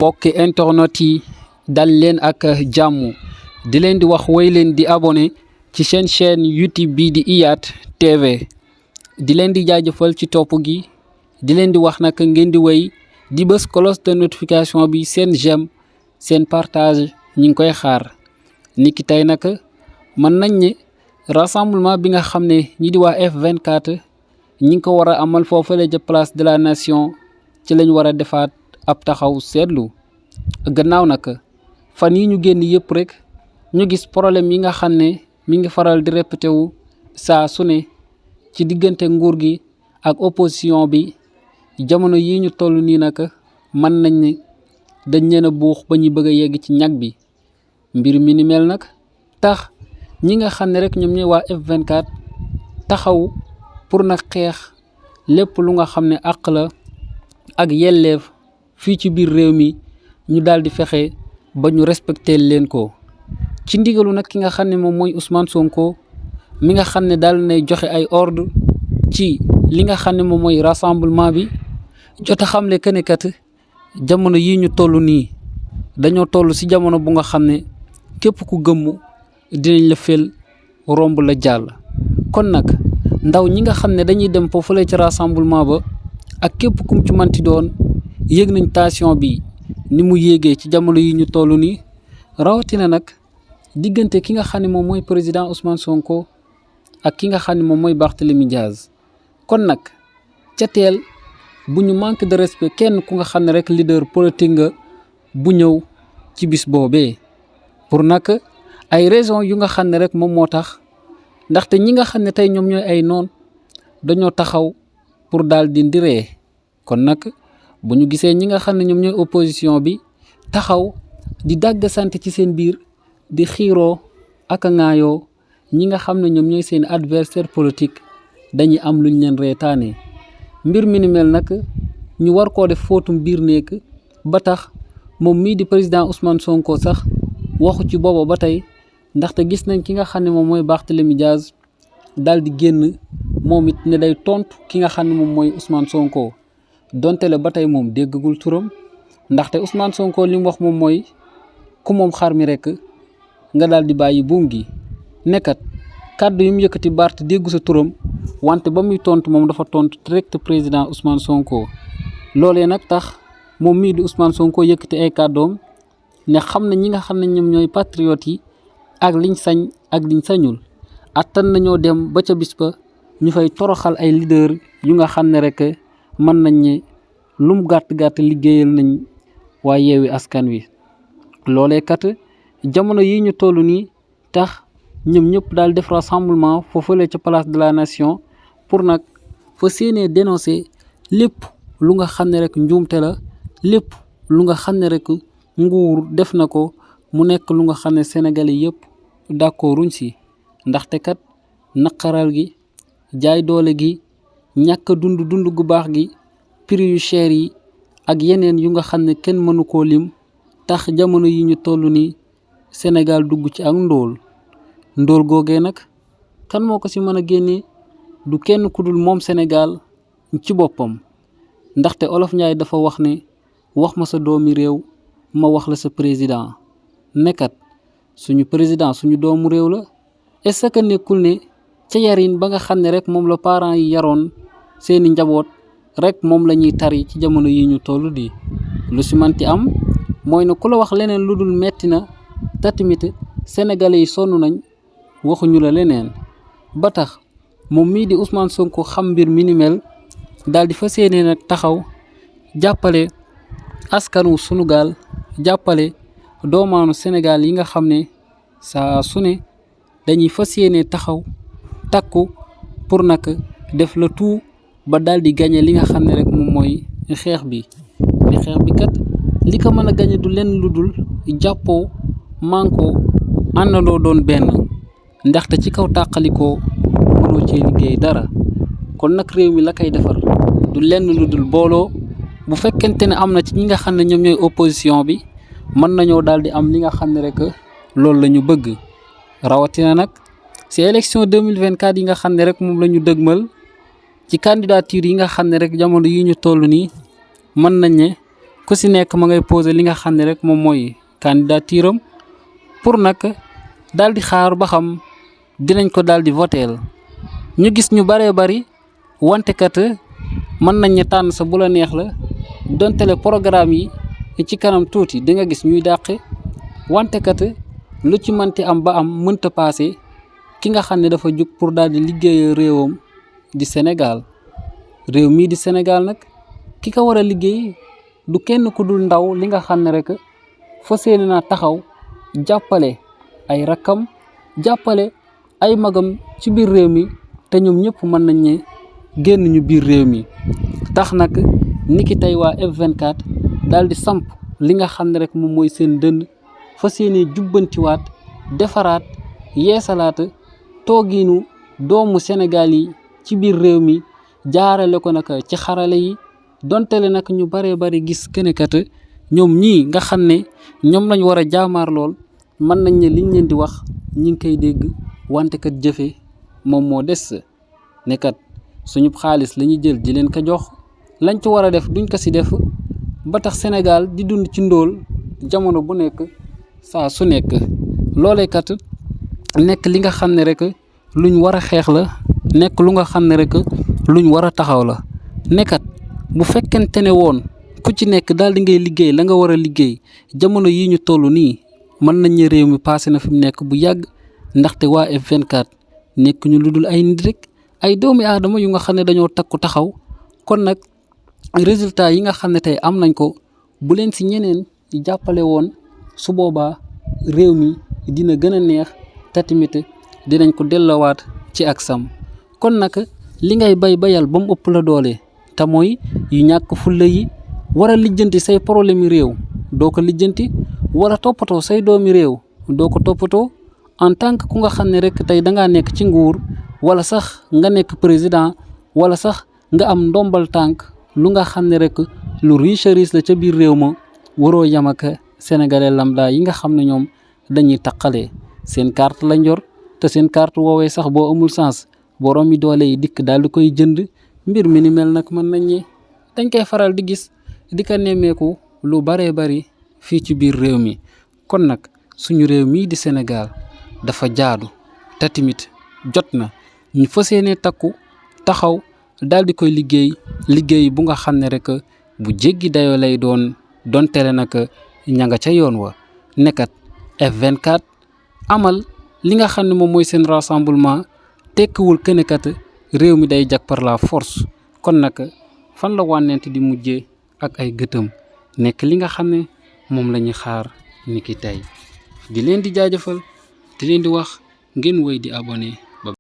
mbokki internet yi dal leen ak jàmm di leen di wax way leen di abonné ci seen chaîne YouTube bi di IYAT TV di leen di jaajëfal ci topp gi di leen di wax nag ngeen di way di bës cloche de notification bi seen j'aime seen partage ñi ngi koy xaar niki tey nag mën nañ ne rassemblement bi nga xam ne ñi di waa F24 ñi ngi ko war a amal foofale ca place de la nation ci lañ war a defaat ab taxaw seetlu gannaaw nag fan yi ñu génn yëpp rek ñu gis problème yi nga xam ne mi ngi faral di répété wu saa su ne ci diggante nguur gi ak opposition bi jamono yi ñu toll nii nag mën nañ ne dañ leen a buux ba ñu bëgg a yegg ci ñag bi mbir mi ni mel nag tax ñi nga xam ne rek ñoom ñooy waa F24 taxaw pour nag xeex lépp lu nga xam ne àq la ak yelleef fii ci biir réew mi ñu daal di fexe ba ñu respecté leen ko ci ndigalu nag ki nga xam ne moom mooy Ousmane Sonko mi nga xam ne daal nay joxe ay ordre ci li nga xam ne moom mooy rassemblement bi jot a xamle que ne kat jamono yii ñu toll nii dañoo toll si jamono bu nga xam ne képp ku gëmm dinañ la fel romb la jàll. kon nag ndaw ñi nga xam ne dañuy dem foofule ci rassemblement ba ak képp kum ci manti doon yéeg nañ tension bi ni mu yéegee ci jamono yi ñu toll nii rawatina nag diggante ki nga xam ne moom mooy président Ousmane Sonko ak ki nga xam ne moom mooy Barthélémy Diaz kon nag ca teel bu ñu manque de respect kenn ku nga xam ne rek leader politique nga bu ñëw ci bis boobee pour nag ay raison yu nga xam ne rek moom moo tax ndaxte ñi nga xam ne tey ñoom ñooy ay noon dañoo taxaw pour daal di ndiree kon nag bu ñu gisee ñi nga xam ne ñoom ñooy opposition bi taxaw di dàgg sant ci seen biir di xiiroo ak a ŋaayoo ñi nga xam ne ñoom ñooy seen adversaire politique dañuy am luñ leen reetaane mbir mi ni mel nag ñu war koo def fóotum biir nekk ba tax moom mii di président Ousmane Sonko sax waxu ci booba ba tey ndaxte gis nañ ki nga xam ne moom mooy Barthélémy Diaz daal di génn moom it ne day tontu ki nga xam ne moom mooy Ousmane Sonko donte le ba tey moom déggagul turam ndaxte Ousmane Sonko li mu wax moom mooy ku moom xar mi rek nga daal di bàyyi buum gi nekkat kàddu yu mu yëkkati Bart déggu sa turam wante ba muy tontu moom dafa tontu direct président Ousmane Sonko loolee nag tax moom mii di Ousmane Sonko yëkkati ay kàddoom ne xam ne ñi nga xam ne ñoom ñooy patriotes yi ak liñ sañ ak liñ sañul attan nañoo dem ba ca bis ba ñu fay toroxal ay leader yu nga xam ne rek mën nañ ne lum gàtt-gàtt liggéeyal nañ waa Yewwi Askan Wi loolee kat jamono yi ñu toll nii tax ñoom ñëpp daal def rassemblement foofule ca place de la nation pour nag fa séenee dénoncer lépp lu nga xam ne rek njuumte la lépp lu nga xam ne rek nguur def na ko mu nekk lu nga xam ne sénégalais yëpp d'accorduñ si ndaxte kat naqaral gi jaay doole gi ñàkk dund gu baax gi prix yu cher yi ak yeneen yu nga xam ne kenn mënu koo lim tax jamono yi ñu toll nii Sénégal dugg ci ak ndóol googee nag kan moo ko si mën a génnee du kenn ku dul moom Sénégal ci boppam ndaxte Olof Njaay dafa wax ne wax ma sa doomi réew ma wax la sa président nekkat suñu président suñu doomu réew la est-ce que nekkul ne ca yarin ba nga xam ne rek moom la parents yi yaroon seeni njaboot rek moom la ñuy tari ci jamono yi ñu toll di lu si manti am mooy ne ku la wax leneen lu dul metti na tatimit sénégalais yi sonn nañ waxuñu la leneen ba tax moom mii di Ousmane Sonko xam mbir mi ni mel daal di fas yéene nag taxaw jàppale askanu sunu gaal jàppale doomaanu Sénégal yi nga xam ne saa su ne dañuy fas yéene taxaw takku pour nag def le tout ba daal di gagné li nga xam ne rek moom mooy xeex bi te xeex bi kat li ko mën a gagné du lenn lu dul jàppoo manko àndandoo doon benn ndaxte ci kaw tàqalikoo mënoo cee liggéey dara kon nag réew mi la koy defar du lenn lu dul booloo bu fekkente ne am na ci ñi nga xam ne ñoom ñooy opposition bi mën nañoo daal di am li nga xam ne rek loolu la ñu bëgg rawatina nag ci élection 2024 yi nga xam ne rek moom la ñu dëgmal ci candidature yi nga xam ne rek jamono yi ñu toll nii mën nañ ne ku si nekk ma ngay poser li nga xam ne rek moom mooy candidature am pour nag daal di xaar ba xam dinañ ko daal di voteel. ñu gis ñu baree bari wante kat mën nañ ne tànn sa bu la neex la donte le programme yi ci kanam tuuti di nga gis ñuy dàqe wante kat lu ci mënti am ba am mënta paase ki nga xam ne dafa jug pour daal di liggéey réewam di Sénégal. réew mii di Sénégal nag ki ko war a liggéey du kenn ku dul ndaw li nga xam ne rek fas yéene naa taxaw jàppale ay rakkam jàppale ay magam ci biir réew mi te ñoom ñëpp mën nañ ne génn ñu biir réew mi. tax nag niki tey waa F24 daal di samp li nga xam ne rek moom mooy seen dënd fas yéene jubbantiwaat defaraat yeesalaat toogiinu doomu Sénégal yi ci biir réew mi jaarale ko nag ci xarale yi dontele nag ñu baree bari gis kenekat ñoom ñii nga xam ne ñoom lañ war a jaamaar lool mën nañ ne liñ leen di wax ñi ngi koy dégg wante kat jëfe moom moo des ne kat suñu xaalis la ñuy jël di leen ko jox lañ ci war a def duñ ko si def ba tax Sénégal di dund ci ndóol jamono bu nekk saa su nekk. loolee kat nekk li nga xam ne rek luñ war a xeex la nekk lu nga xam ne rek luñ war a taxaw la nekkat bu fekkente ne woon ku ci nekk daal di ngay liggéey la nga war a liggéey jamono yi ñu toll nii mën nañ ne réew mi passé na fi mu nekk bu yàgg ndaxte waa F24 nekk ñu lu dul ay nit rek ay doomi aadama yu nga xam ne dañoo takku taxaw. kon nag résultat yi nga xam ne tey am nañ ko bu leen si ñeneen jàppale woon su boobaa réew mi dina gën a neex te tamit dinañ ko delloowaat ci ak sam. kon nag li ngay bayal ba mu ëpp la doole te mooy yu ñàkk fulla yi war a lijjanti say problème yi réew doo ko lijjanti wala toppatoo say doomi réew doo ko toppatoo en tant que ku nga xam ne rek tey dangaa nekk ci nguur wala sax nga nekk président wala sax nga am ndombal tànk lu nga xam ne rek lu riche la ca biir réew ma waroo yam ak sénégalais lambda yi nga xam ne ñoom dañuy taqalee seen carte lañ yor te seen carte woowee sax boo amul sens borom yi doole yi dikk daal di koy jënd mbir mi ni mel nag mën nañ ne dañ koy faral di gis di ko nemmeeku lu baree bari fii ci biir réew mi. kon nag suñu réew mii di Sénégal dafa jaadu te tamit jot na ñu fas yéene takku taxaw daal di koy liggéey bu nga xam ne rek bu jéggi dayoo lay doon tere nag ña nga ca yoon wa nekkat F24 amal li nga xam ne moom mooy seen rassemblement tekkiwul kenekat réew mi day jag par la force. kon nag fan la wànnent di mujjee ak ay gëtëm nekk li nga xam ne moom la ñuy xaar niki tey di leen di jaajëfal di leen di wax ngeen wéy di abonné